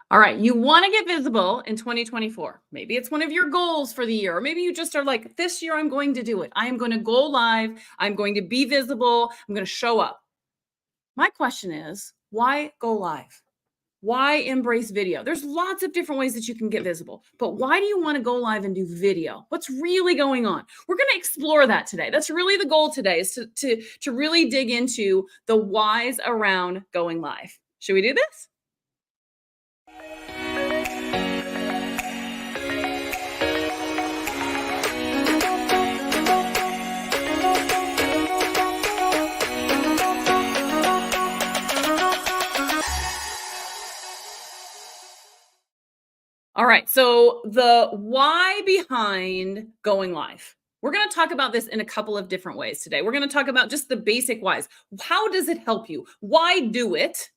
All right, you want to get visible in 2024. Maybe it's one of your goals for the year, or maybe you just are like, this year I'm going to do it. I am going to go live. I'm going to be visible. I'm going to show up. My question is, why go live? Why embrace video? There's lots of different ways that you can get visible, but why do you want to go live and do video? What's really going on? We're going to explore that today. That's really the goal today, is to really dig into the whys around going live. Should we do this? All right, so the why behind going live. We're going to talk about this in a couple of different ways today. We're going to talk about just the basic whys. How does it help you? Why do it?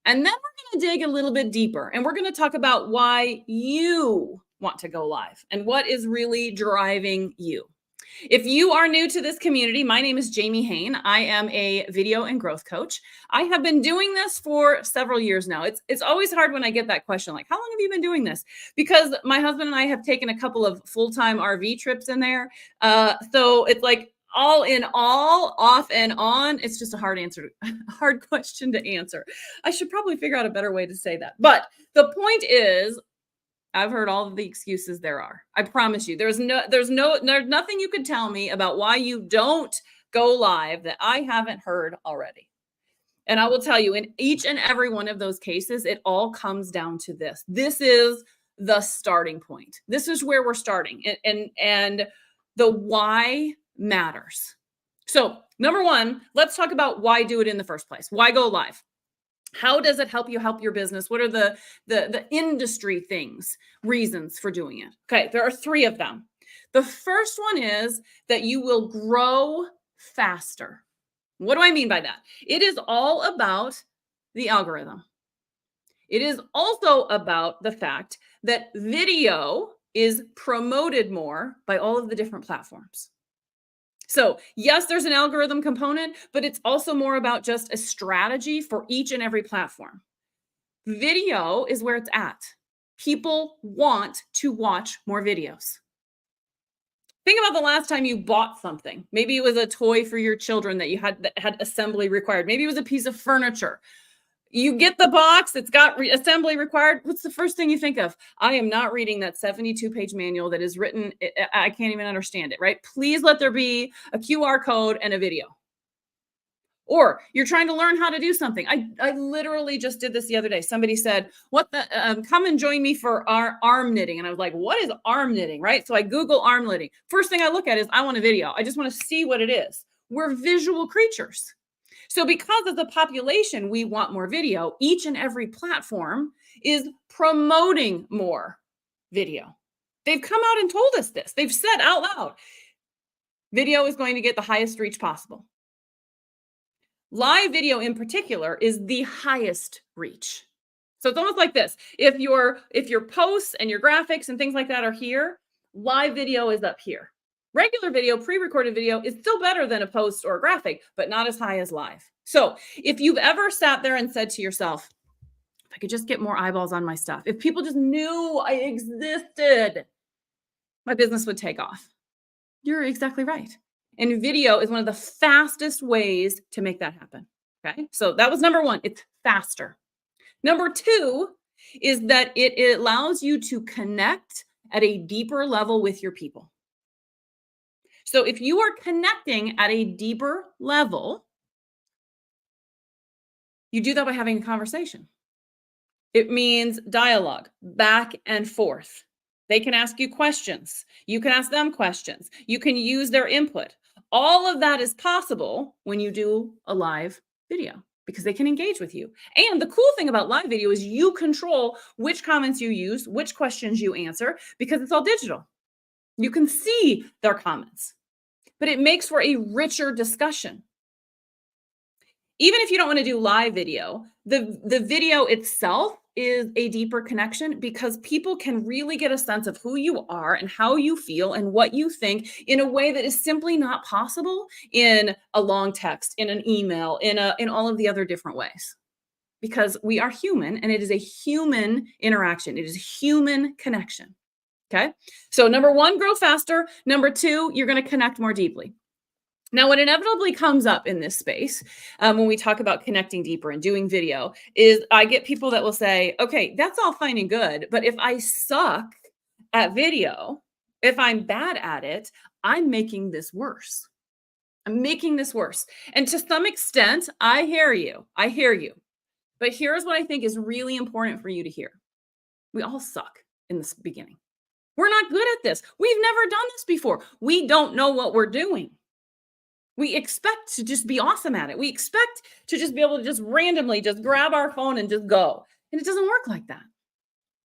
And then we're going to dig a little bit deeper, and we're going to talk about why you want to go live and what is really driving you. If you are new to this community, my name is Jamie Hain. I am a video and growth coach. I have been doing this for several years now. It's always hard when I get that question, like, how long have you been doing this? Because my husband and I have taken a couple of full-time RV trips in there. So it's like all in all, off and on. It's just a hard question to answer. I should probably figure out a better way to say that. But the point is, I've heard all of the excuses there are. I promise you, there's nothing you could tell me about why you don't go live that I haven't heard already. And I will tell you, in each and every one of those cases, it all comes down to this. This is the starting point. This is where we're starting. And the why matters. So, number one, let's talk about why do it in the first place. Why go live? How does it help you help your business? What are the industry reasons for doing it? Okay, there are three of them. The first one is that you will grow faster. What do I mean by that? It is all about the algorithm. It is also about the fact that video is promoted more by all of the different platforms. So yes, there's an algorithm component, but it's also more about just a strategy for each and every platform. Video is where it's at. People want to watch more videos. Think about the last time you bought something. Maybe it was a toy for your children that had assembly required. Maybe it was a piece of furniture. You get the box, it's got assembly required. What's the first thing you think of? I am not reading that 72-page manual that is written. I can't even understand it, right? Please let there be a QR code and a video. Or you're trying to learn how to do something. I literally just did this the other day. Somebody said, come and join me for our arm knitting. And I was like, what is arm knitting, right? So I Google arm knitting. First thing I look at is I want a video. I just want to see what it is. We're visual creatures. So because of the population, we want more video. Each and every platform is promoting more video. They've come out and told us this. They've said out loud, video is going to get the highest reach possible. Live video in particular is the highest reach. So it's almost like this. If your posts and your graphics and things like that are here, live video is up here. Regular video, pre-recorded video is still better than a post or a graphic, but not as high as live. So if you've ever sat there and said to yourself, if I could just get more eyeballs on my stuff, if people just knew I existed, my business would take off. You're exactly right. And video is one of the fastest ways to make that happen. Okay, so that was number one. It's faster. Number two is that it allows you to connect at a deeper level with your people. So if you are connecting at a deeper level, you do that by having a conversation. It means dialogue, back and forth. They can ask you questions. You can ask them questions. You can use their input. All of that is possible when you do a live video because they can engage with you. And the cool thing about live video is you control which comments you use, which questions you answer, because it's all digital. You can see their comments, but it makes for a richer discussion. Even if you don't want to do live video, the video itself is a deeper connection because people can really get a sense of who you are and how you feel and what you think in a way that is simply not possible in a long text, in an email, in all of the other different ways. because we are human and it is a human interaction. It is a human connection. Okay. So number one, grow faster. Number two, you're going to connect more deeply. Now, what inevitably comes up in this space when we talk about connecting deeper and doing video is I get people that will say, okay, that's all fine and good, but if I suck at video, if I'm bad at it, I'm making this worse. I'm making this worse. And to some extent, I hear you. I hear you. But here's what I think is really important for you to hear. We all suck in the beginning. We're not good at this. We've never done this before. We don't know what we're doing. We expect to just be awesome at it. We expect to just be able to just randomly just grab our phone and just go. And it doesn't work like that,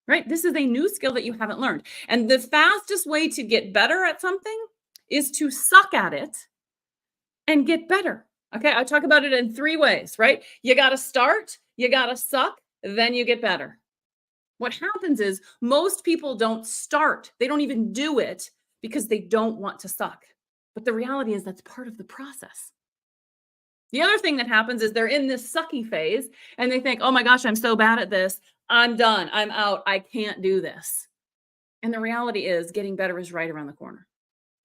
right? This is a new skill that you haven't learned. And the fastest way to get better at something is to suck at it and get better. Okay, I talk about it in three ways, right? You got to start, you got to suck, then you get better. What happens is most people don't start. They don't even do it because they don't want to suck. But the reality is that's part of the process. The other thing that happens is they're in this sucky phase and they think, oh my gosh, I'm so bad at this. I'm done. I'm out. I can't do this. And the reality is getting better is right around the corner.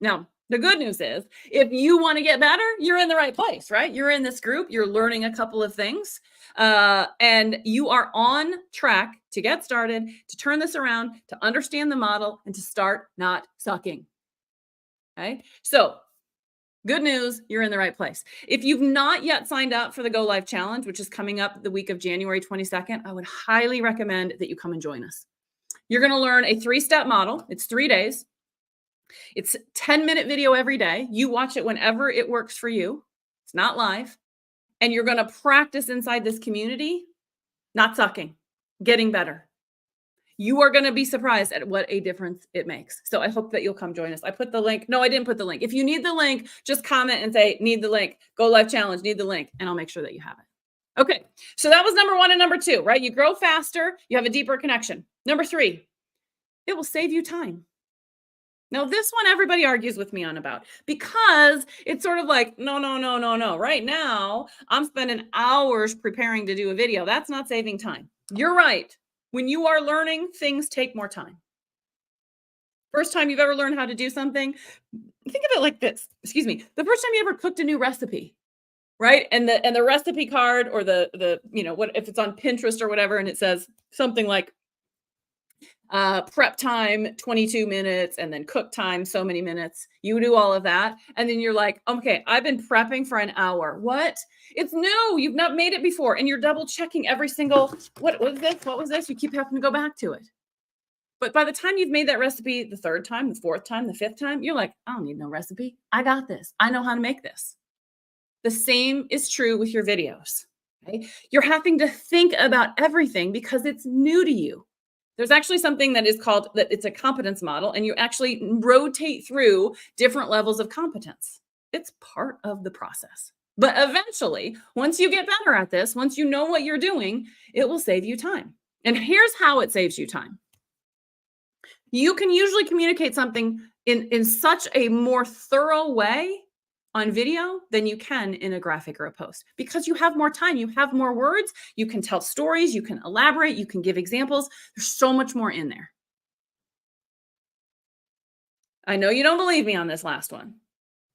Now, the good news is if you want to get better, you're in the right place, right? You're in this group, you're learning a couple of things, and you are on track to get started, to turn this around, to understand the model, and to start not sucking. Okay. So good news, you're in the right place. If you've not yet signed up for the Go Live Challenge, which is coming up the week of January 22nd, I would highly recommend that you come and join us. You're going to learn a 3-step model. It's 3 days. It's 10-minute video every day. You watch it whenever it works for you. It's not live. And you're going to practice inside this community, not sucking, getting better. You are going to be surprised at what a difference it makes. So I hope that you'll come join us. I put the link. No, I didn't put the link. If you need the link, just comment and say, need the link. Go Live Challenge, need the link. And I'll make sure that you have it. Okay. So that was number one and number two, right? You grow faster. You have a deeper connection. Number three, it will save you time. Now, this one everybody argues with me on about because it's sort of like, no. Right now, I'm spending hours preparing to do a video. That's not saving time. You're right. When you are learning, things take more time. First time you've ever learned how to do something, think of it like this. Excuse me. The first time you ever cooked a new recipe, right? And the recipe card or the what if it's on Pinterest or whatever, and it says something like prep time 22 minutes and then cook time so many minutes. You do all of that. And then you're like, okay, I've been prepping for an hour. What? It's new. You've not made it before. And you're double checking every single, what was this? What was this? You keep having to go back to it. But by the time you've made that recipe the third time, the fourth time, the fifth time, you're like, I don't need no recipe. I got this. I know how to make this. The same is true with your videos. Okay? You're having to think about everything because it's new to you. There's actually something that is called that it's a competence model, and you actually rotate through different levels of competence. It's part of the process. But eventually, once you get better at this, once you know what you're doing, it will save you time. And here's how it saves you time. You can usually communicate something in such a more thorough way on video than you can in a graphic or a post because you have more time, you have more words, you can tell stories, you can elaborate, you can give examples. There's so much more in there. I know you don't believe me on this last one,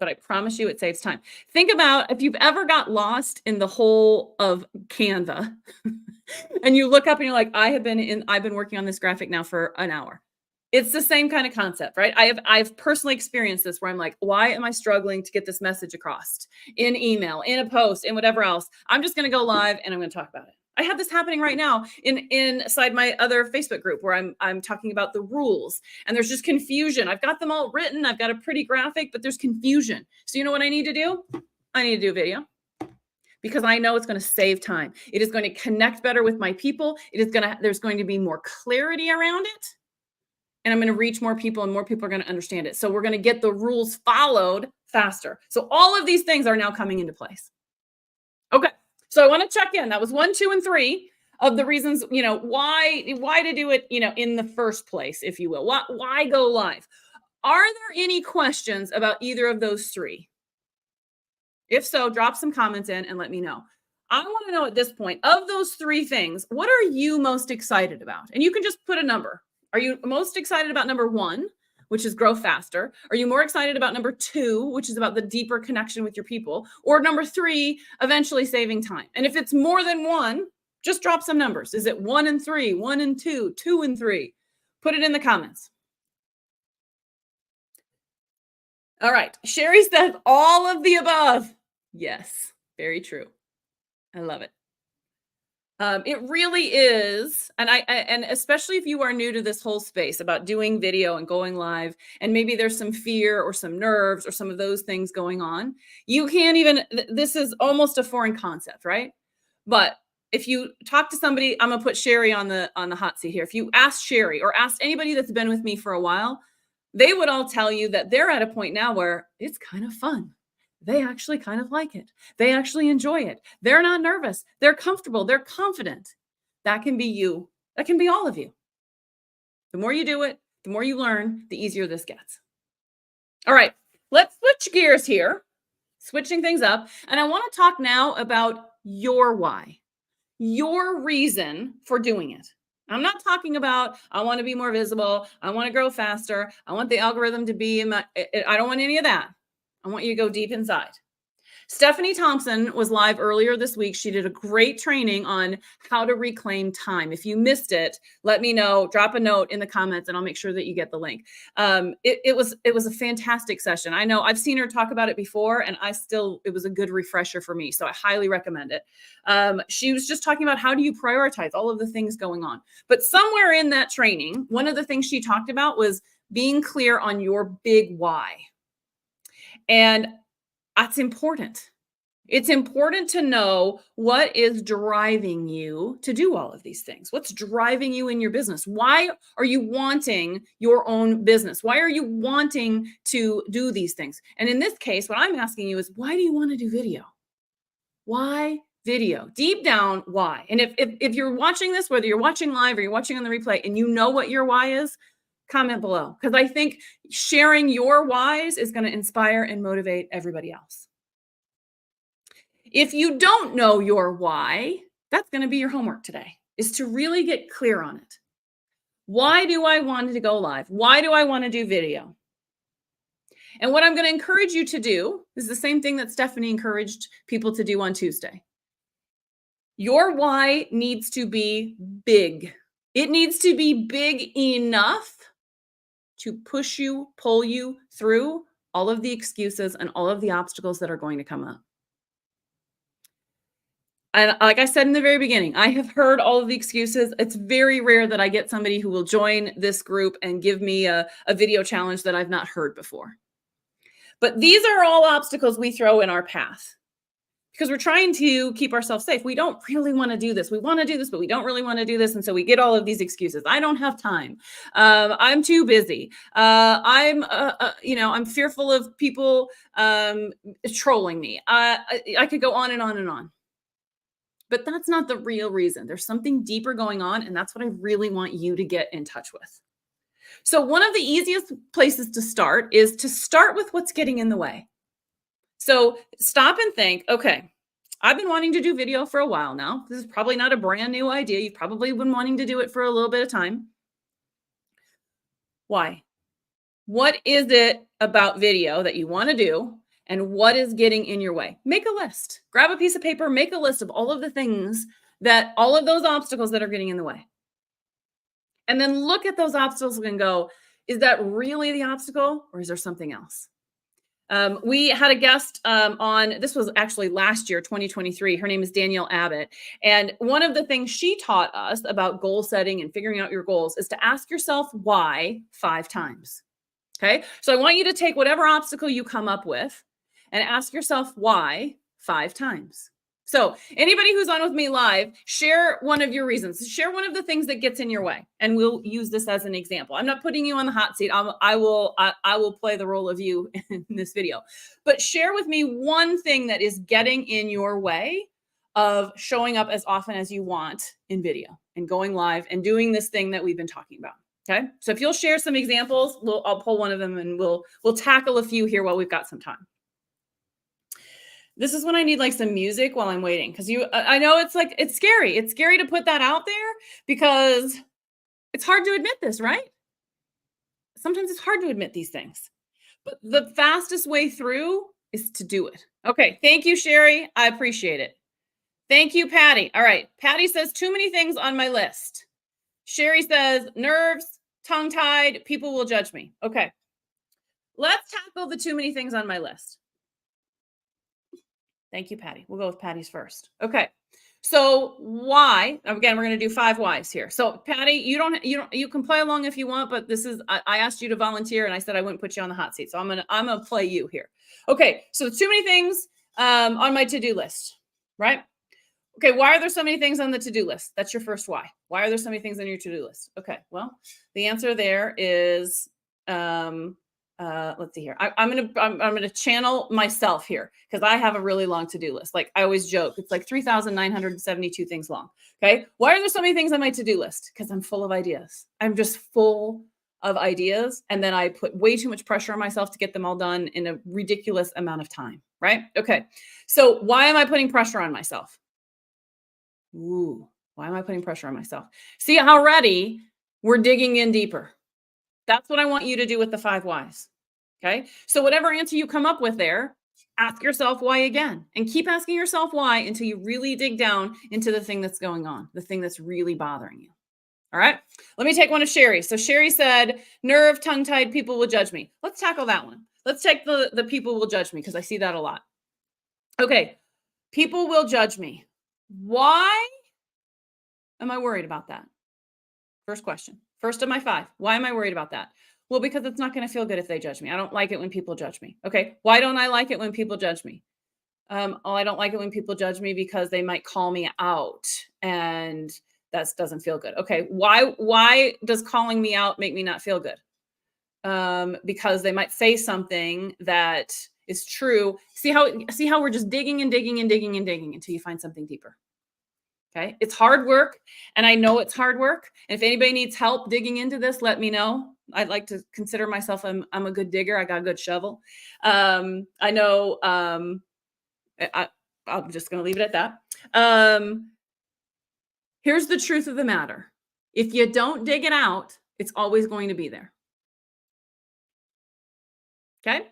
but I promise you it saves time. Think about if you've ever got lost in the hole of Canva and you look up and you're like, I've been working on this graphic now for an hour. It's the same kind of concept, right? I've personally experienced this where I'm like, why am I struggling to get this message across in email, in a post, in whatever else? I'm just going to go live and I'm going to talk about it. I have this happening right now inside my other Facebook group where I'm talking about the rules and there's just confusion. I've got them all written. I've got a pretty graphic, but there's confusion. So you know what I need to do? I need to do a video because I know it's going to save time. It is going to connect better with my people. There's going to be more clarity around it. And I'm going to reach more people and more people are going to understand it. So we're going to get the rules followed faster. So all of these things are now coming into place. Okay. So I want to check in. That was 1, 2, and 3 of the reasons, why to do it, in the first place, if you will. Why go live? Are there any questions about either of those 3? If so, drop some comments in and let me know. I want to know at this point, of those three things, what are you most excited about? And you can just put a number. Are you most excited about number one, which is grow faster? Are you more excited about number two, which is about the deeper connection with your people? Or number three, eventually saving time? And if it's more than one, just drop some numbers. Is it 1 and 3, 1 and 2, 2 and 3? Put it in the comments. All right. Sherry says all of the above. Yes, very true. I love it. It really is, and and especially if you are new to this whole space about doing video and going live, and maybe there's some fear or some nerves or some of those things going on. You can't even. This is almost a foreign concept, right? But if you talk to somebody, I'm gonna put Sherry on the hot seat here. If you ask Sherry or ask anybody that's been with me for a while, they would all tell you that they're at a point now where it's kind of fun. They actually kind of like it. They actually enjoy it. They're not nervous. They're comfortable. They're confident. That can be you. That can be all of you. The more you do it, the more you learn, the easier this gets. All right, let's switch gears here, switching things up. And I want to talk now about your why, your reason for doing it. I'm not talking about, I want to be more visible. I want to grow faster. I want the algorithm to be in my, I don't want any of that. I want you to go deep inside. Stephanie Thompson was live earlier this week. She did a great training on how to reclaim time. If you missed it, let me know. Drop a note in the comments and I'll make sure that you get the link. It was a fantastic session. I know I've seen her talk about it before and it was a good refresher for me. So I highly recommend it. She was just talking about how do you prioritize all of the things going on. But somewhere in that training, one of the things she talked about was being clear on your big why. And that's important. It's important to know what is driving you to do all of these things. What's driving you in your business? Why are you wanting your own business? Why are you wanting to do these things? And in this case, what I'm asking you is, why do you want to do video? Why video? Deep down, why? And if you're watching this, whether you're watching live or you're watching on the replay, and you know what your why is, comment below, because I think sharing your whys is going to inspire and motivate everybody else. If you don't know your why, that's going to be your homework today, is to really get clear on it. Why do I want to go live? Why do I want to do video? And what I'm going to encourage you to do is the same thing that Stephanie encouraged people to do on Tuesday. Your why needs to be big. It needs to be big enough to push you, pull you through all of the excuses and all of the obstacles that are going to come up. And like I said in the very beginning, I have heard all of the excuses. It's very rare that I get somebody who will join this group and give me a video challenge that I've not heard before. But these are all obstacles we throw in our path because we're trying to keep ourselves safe. We don't really want to do this. We want to do this, but we don't really want to do this. And so we get all of these excuses. I don't have time. I'm too busy. I'm fearful of people trolling me. I could go on and on and on. But that's not the real reason. There's something deeper going on. And that's what I really want you to get in touch with. So one of the easiest places to start is to start with what's getting in the way. So stop and think, okay, I've been wanting to do video for a while now. This is probably not a brand new idea. You've probably been wanting to do it for a little bit of time. Why? What is it about video that you want to do? And what is getting in your way? Make a list. Grab a piece of paper, make a list of all of the things all of those obstacles that are getting in the way. And then look at those obstacles and go, is that really the obstacle or is there something else? We had a guest this was actually last year, 2023. Her name is Danielle Abbott. And one of the things she taught us about goal setting and figuring out your goals is to ask yourself why 5 times. Okay. So I want you to take whatever obstacle you come up with and ask yourself why 5 times. So anybody who's on with me live, share one of your reasons. Share one of the things that gets in your way. And we'll use this as an example. I'm not putting you on the hot seat. I will play the role of you in this video. But share with me one thing that is getting in your way of showing up as often as you want in video and going live and doing this thing that we've been talking about. Okay. So if you'll share some examples, I'll pull one of them and we'll tackle a few here while we've got some time. This is when I need like some music while I'm waiting. Cause I know it's like, it's scary. It's scary to put that out there because it's hard to admit this, right? Sometimes it's hard to admit these things, but the fastest way through is to do it. Okay. Thank you, Sherry. I appreciate it. Thank you, Patty. All right. Patty says too many things on my list. Sherry says nerves, tongue tied, people will judge me. Okay. Let's tackle the too many things on my list. Thank you, Patty. We'll go with Patty's first. Okay. So why, again, we're going to do 5 whys here. So Patty, you can play along if you want, but this is, I asked you to volunteer and I said I wouldn't put you on the hot seat. So I'm going to play you here. Okay. So too many things on my to-do list, right? Okay. Why are there so many things on the to-do list? That's your first why. Why are there so many things on your to-do list? Okay. Well, the answer there is, let's see here. I'm gonna channel myself here because I have a really long to-do list. Like I always joke, it's like 3,972 things long. Okay. Why are there so many things on my to-do list? Because I'm full of ideas. I'm just full of ideas. And then I put way too much pressure on myself to get them all done in a ridiculous amount of time. Right. Okay. So why am I putting pressure on myself? Ooh, why am I putting pressure on myself? See, already we're digging in deeper. That's what I want you to do with the 5 whys. Okay. So whatever answer you come up with there, ask yourself why again, and keep asking yourself why until you really dig down into the thing that's going on, the thing that's really bothering you. All right. Let me take one of Sherry. So Sherry said, nerve, tongue tied, people will judge me. Let's tackle that one. Let's take the people will judge me because I see that a lot. Okay. People will judge me. Why am I worried about that? First question. First of my 5. Why am I worried about that? Well, because it's not going to feel good if they judge me. I don't like it when people judge me. Okay. Why don't I like it when people judge me? I don't like it when people judge me because they might call me out and that doesn't feel good. Okay. Why does calling me out make me not feel good? Because they might say something that is true. See how we're just digging and digging and digging and digging until you find something deeper. Okay. It's hard work. And I know it's hard work. And if anybody needs help digging into this, let me know. I'd like to consider myself, I'm a good digger. I got a good shovel. I know, I'm just going to leave it at that. Here's the truth of the matter. If you don't dig it out, it's always going to be there. Okay.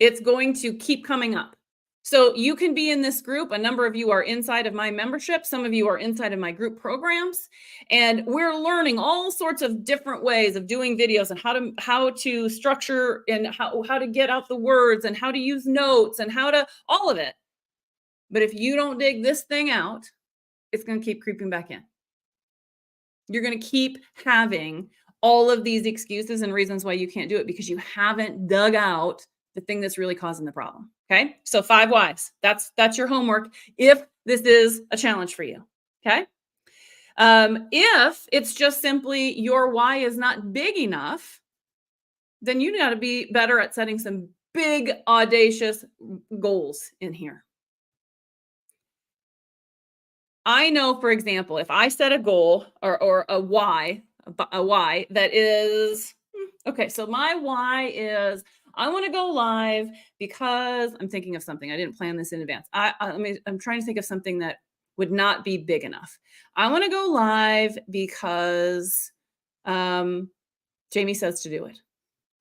It's going to keep coming up. So you can be in this group. A number of you are inside of my membership. Some of you are inside of my group programs, and we're learning all sorts of different ways of doing videos and how to structure and how to get out the words and how to use notes and all of it. But if you don't dig this thing out, it's going to keep creeping back in. You're going to keep having all of these excuses and reasons why you can't do it because you haven't dug out the thing that's really causing the problem. Okay. So 5 whys. That's your homework. If this is a challenge for you. Okay. If it's just simply your why is not big enough, then you got to be better at setting some big, audacious goals in here. I know, for example, if I set a goal or a why that is, okay. So my why is, I want to go live because I'm thinking of something. I didn't plan this in advance. I'm trying to think of something that would not be big enough. I want to go live because Jamie says to do it.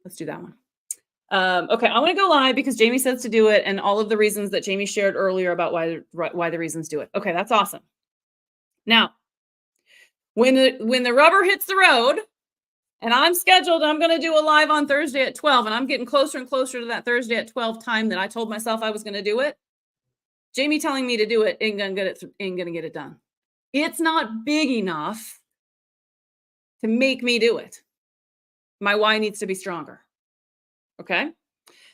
Let's do that one. Okay, I want to go live because Jamie says to do it, and all of the reasons that Jamie shared earlier about why the reasons do it. Okay, that's awesome. Now, when the rubber hits the road, and I'm scheduled, I'm going to do a live on Thursday at 12, and I'm getting closer and closer to that Thursday at 12 time that I told myself I was going to do it. Jamie telling me to do it ain't going to get it done. It's not big enough to make me do it. My why needs to be stronger. Okay.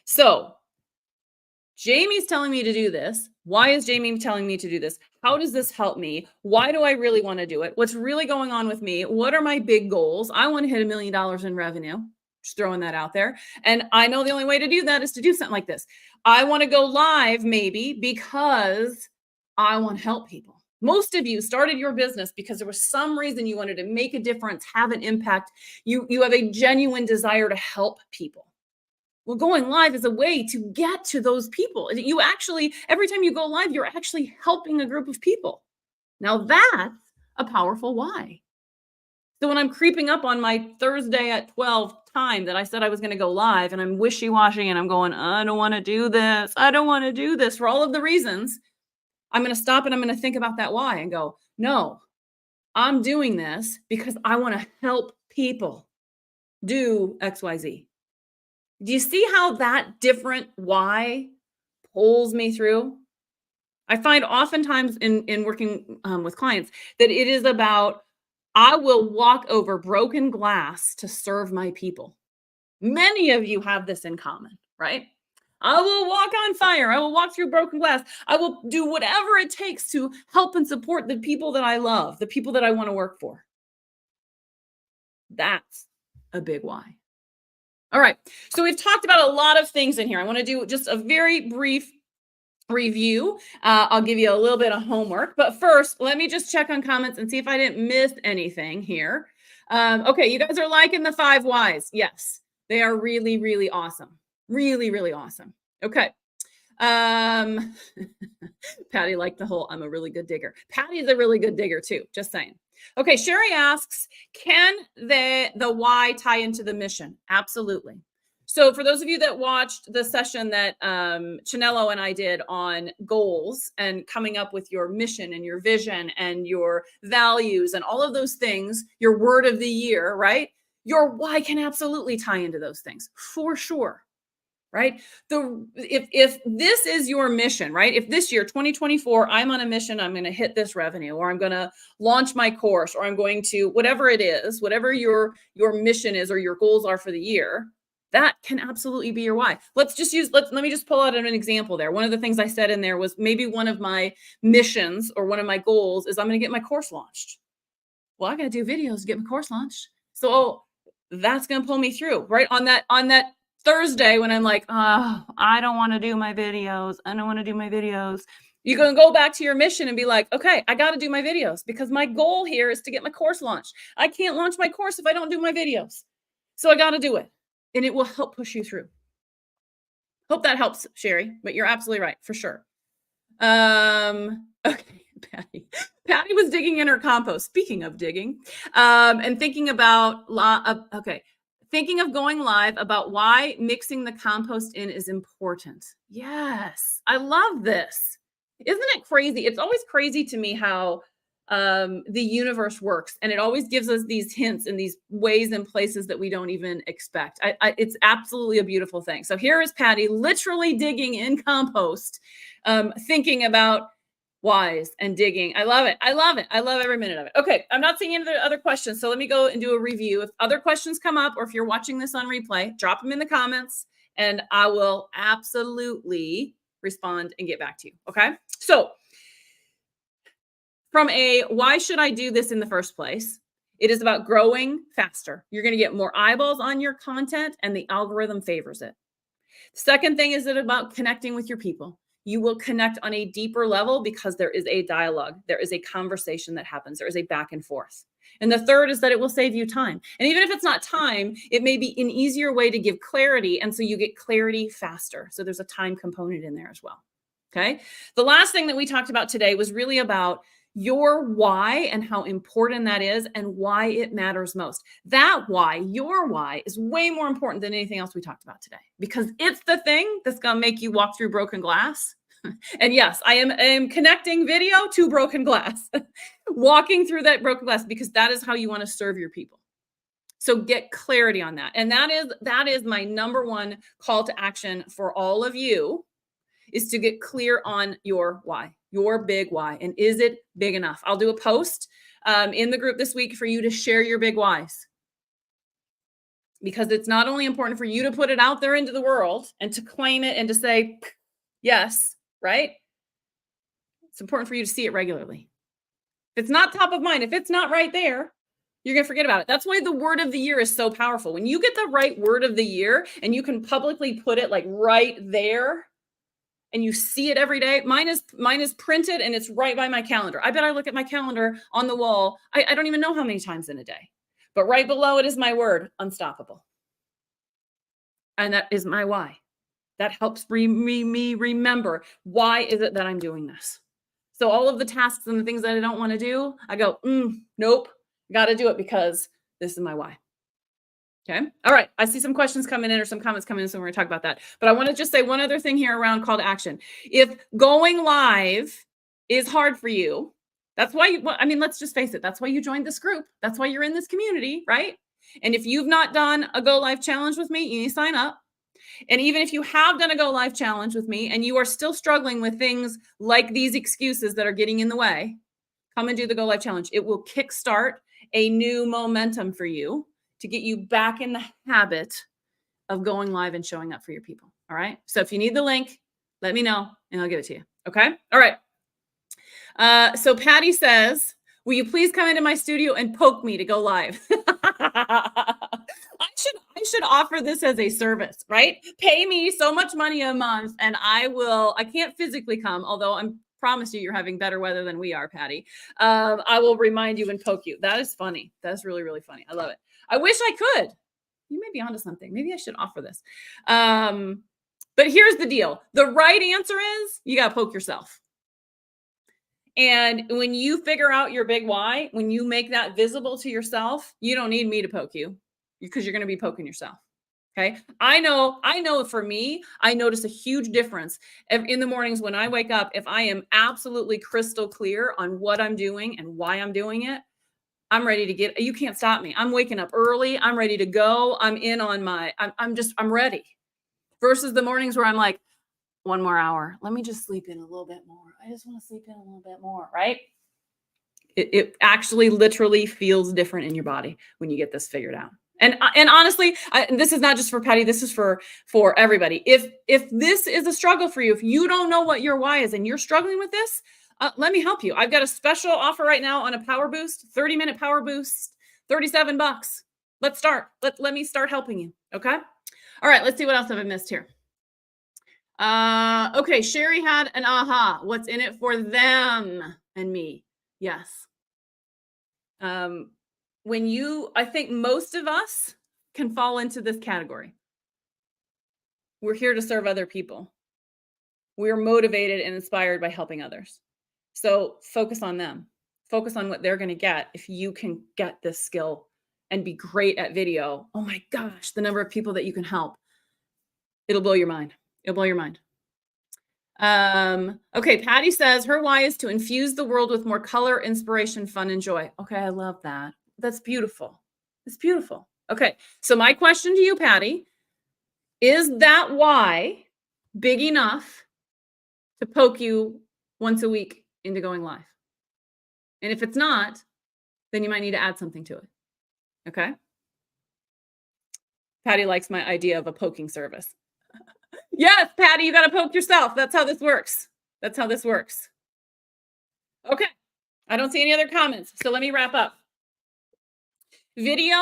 So Jamie's telling me to do this. Why is Jamie telling me to do this? How does this help me? Why do I really want to do it? What's really going on with me? What are my big goals? I want to hit $1 million in revenue. Just throwing that out there. And I know the only way to do that is to do something like this. I want to go live maybe because I want to help people. Most of you started your business because there was some reason you wanted to make a difference, have an impact. You have a genuine desire to help people. Well, going live is a way to get to those people. You actually, every time you go live, you're actually helping a group of people. Now that's a powerful why. So when I'm creeping up on my Thursday at 12 time that I said I was going to go live and I'm wishy-washy and I'm going, I don't want to do this. I don't want to do this for all of the reasons. I'm going to stop and I'm going to think about that why and go, no, I'm doing this because I want to help people do XYZ. Do you see how that different why pulls me through? I find oftentimes in working with clients that it is about, I will walk over broken glass to serve my people. Many of you have this in common, right? I will walk on fire. I will walk through broken glass. I will do whatever it takes to help and support the people that I love, the people that I want to work for. That's a big why. All right. So we've talked about a lot of things in here. I want to do just a very brief review. I'll give you a little bit of homework, but first, let me just check on comments and see if I didn't miss anything here. Okay, you guys are liking the 5 whys. Yes, they are really, really awesome. Really, really awesome. Okay. Patty liked the whole, I'm a really good digger. Patty's a really good digger too, just saying. Okay, Sherry asks, can the why tie into the mission? Absolutely. So for those of you that watched the session that Chinello and I did on goals and coming up with your mission and your vision and your values and all of those things, your word of the year, right? Your why can absolutely tie into those things for sure. Right? If this is your mission, right? If this year, 2024, I'm on a mission, I'm going to hit this revenue, or I'm going to launch my course, or I'm going to, whatever it is, whatever your mission is or your goals are for the year, that can absolutely be your why. Let me just pull out an example there. One of the things I said in there was maybe one of my missions or one of my goals is I'm going to get my course launched. Well, I got to do videos to get my course launched. So that's going to pull me through, right? On that Thursday when I'm like, oh, I don't want to do my videos. I don't want to do my videos. You're going to go back to your mission and be like, okay, I got to do my videos because my goal here is to get my course launched. I can't launch my course if I don't do my videos. So I got to do it. And it will help push you through. Hope that helps, Sherry, but you're absolutely right, for sure. Okay, Patty was digging in her compost. Speaking of digging, and thinking about, thinking of going live about why mixing the compost in is important. Yes, I love this. Isn't it crazy? It's always crazy to me how the universe works, and it always gives us these hints and these ways and places that we don't even expect. It's absolutely a beautiful thing. So here is Patty literally digging in compost, thinking about whys and digging. I love it. I love it. I love every minute of it. Okay, I'm not seeing any other questions, so let me go and do a review. If other questions come up, or if you're watching this on replay, drop them in the comments, and I will absolutely respond and get back to you. Okay, so from a why should I do this in the first place? It is about growing faster. You're going to get more eyeballs on your content, and the algorithm favors it. Second thing is it about connecting with your people. You will connect on a deeper level because there is a dialogue. There is a conversation that happens. There is a back and forth. And the third is that it will save you time. And even if it's not time, it may be an easier way to give clarity. And so you get clarity faster. So there's a time component in there as well. Okay. The last thing that we talked about today was really about your why and how important that is and why it matters most. That why, your why, is way more important than anything else we talked about today, because it's the thing that's going to make you walk through broken glass. And yes, I am connecting video to broken glass, walking through that broken glass, because that is how you want to serve your people. So get clarity on that. And that is my number one call to action for all of you, is to get clear on your why, your big why. And is it big enough? I'll do a post in the group this week for you to share your big whys, because it's not only important for you to put it out there into the world and to claim it and to say, yes, right? It's important for you to see it regularly. If it's not top of mind, if it's not right there, you're going to forget about it. That's why the word of the year is so powerful. When you get the right word of the year and you can publicly put it like right there, and you see it every day. Mine is printed and it's right by my calendar. I bet I look at my calendar on the wall. I don't even know how many times in a day, but right below it is my word, unstoppable. And that is my why. That helps me remember, why is it that I'm doing this? So all of the tasks and the things that I don't want to do, I go, nope, got to do it because this is my why. Okay. All right. I see some questions coming in or some comments coming in, so we're going to talk about that. But I want to just say one other thing here around call to action. If going live is hard for you, that's why let's just face it. That's why you joined this group. That's why you're in this community, right? And if you've not done a Go Live challenge with me, you need to sign up. And even if you have done a Go Live challenge with me and you are still struggling with things like these excuses that are getting in the way, come and do the Go Live challenge. It will kickstart a new momentum for you to get you back in the habit of going live and showing up for your people. All right. So if you need the link, let me know and I'll give it to you. Okay. All right. So Patty says, will you please come into my studio and poke me to go live? I should offer this as a service, right? Pay me so much money a month and I can't physically come, although I promise you're having better weather than we are, Patty. I will remind you and poke you. That is funny. That's really, really funny. I love it. I wish I could. You may be onto something. Maybe I should offer this. But here's the deal. The right answer is you got to poke yourself. And when you figure out your big why, when you make that visible to yourself, you don't need me to poke you because you're going to be poking yourself. Okay. I know for me, I notice a huge difference in the mornings when I wake up. If I am absolutely crystal clear on what I'm doing and why I'm doing it, I'm ready to you can't stop me. I'm waking up early. I'm ready to go. I'm in on I'm ready. Versus the mornings where I'm like, one more hour. Let me just sleep in a little bit more. I just want to sleep in a little bit more, right? It actually literally feels different in your body when you get this figured out. And honestly, this is not just for Patty. This is for everybody. If this is a struggle for you, if you don't know what your why is and you're struggling with this, let me help you. I've got a special offer right now on a power boost, 30-minute power boost, $37. Let's start. Let me start helping you. Okay. All right. Let's see what else have I missed here. Okay. Sherry had an aha. What's in it for them and me? Yes. I think most of us can fall into this category. We're here to serve other people. We're motivated and inspired by helping others. So focus on them. Focus on what they're going to get if you can get this skill and be great at video. Oh my gosh, the number of people that you can help. It'll blow your mind. It'll blow your mind. Okay, Patty says her why is to infuse the world with more color, inspiration, fun, and joy. Okay, I love that. That's beautiful. It's beautiful. Okay, so my question to you, Patty, is that why big enough to poke you once a week into going live? And if it's not, then you might need to add something to it. Okay. Patty likes my idea of a poking service. Yes, Patty, you got to poke yourself. That's how this works. That's how this works. Okay. I don't see any other comments. So let me wrap up. Video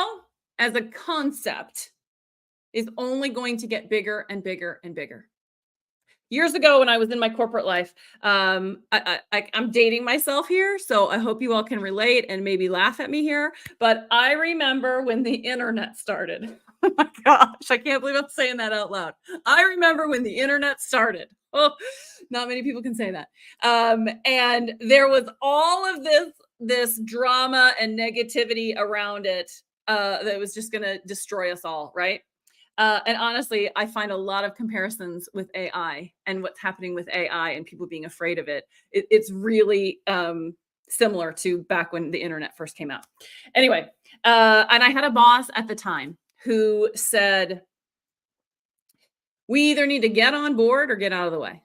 as a concept is only going to get bigger and bigger and bigger. Years ago, when I was in my corporate life, I'm dating myself here, so I hope you all can relate and maybe laugh at me here. But I remember when the internet started. Oh my gosh, I can't believe I'm saying that out loud. I remember when the internet started. Oh, not many people can say that. And there was all of this drama and negativity around it that was just going to destroy us all, right? And honestly, I find a lot of comparisons with AI and what's happening with AI and people being afraid of it. It's really similar to back when the internet first came out. Anyway, and I had a boss at the time who said, we either need to get on board or get out of the way.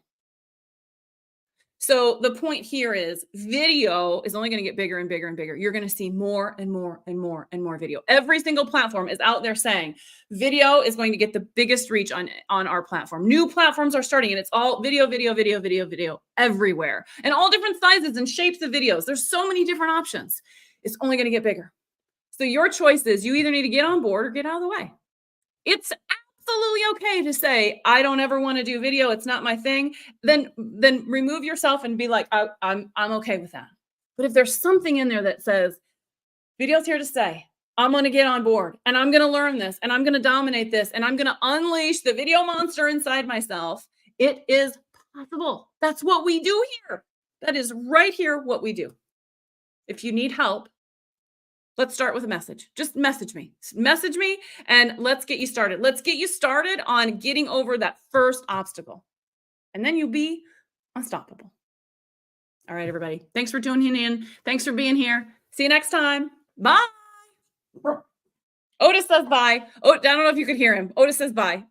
So the point here is video is only going to get bigger and bigger and bigger. You're going to see more and more and more and more video. Every single platform is out there saying video is going to get the biggest reach on our platform. New platforms are starting and it's all video everywhere and all different sizes and shapes of videos. There's so many different options. It's only going to get bigger. So your choice is you either need to get on board or get out of the way. It's absolutely okay to say, I don't ever want to do video. It's not my thing. Then remove yourself and be like, I'm okay with that. But if there's something in there that says video's here to stay, I'm going to get on board and I'm going to learn this and I'm going to dominate this and I'm going to unleash the video monster inside myself. It is possible. That's what we do here. That is right here what we do. If you need help, let's start with a message. Just message me. Message me and let's get you started. Let's get you started on getting over that first obstacle. And then you'll be unstoppable. All right, everybody. Thanks for tuning in. Thanks for being here. See you next time. Bye. Otis says bye. Oh, I don't know if you could hear him. Otis says bye.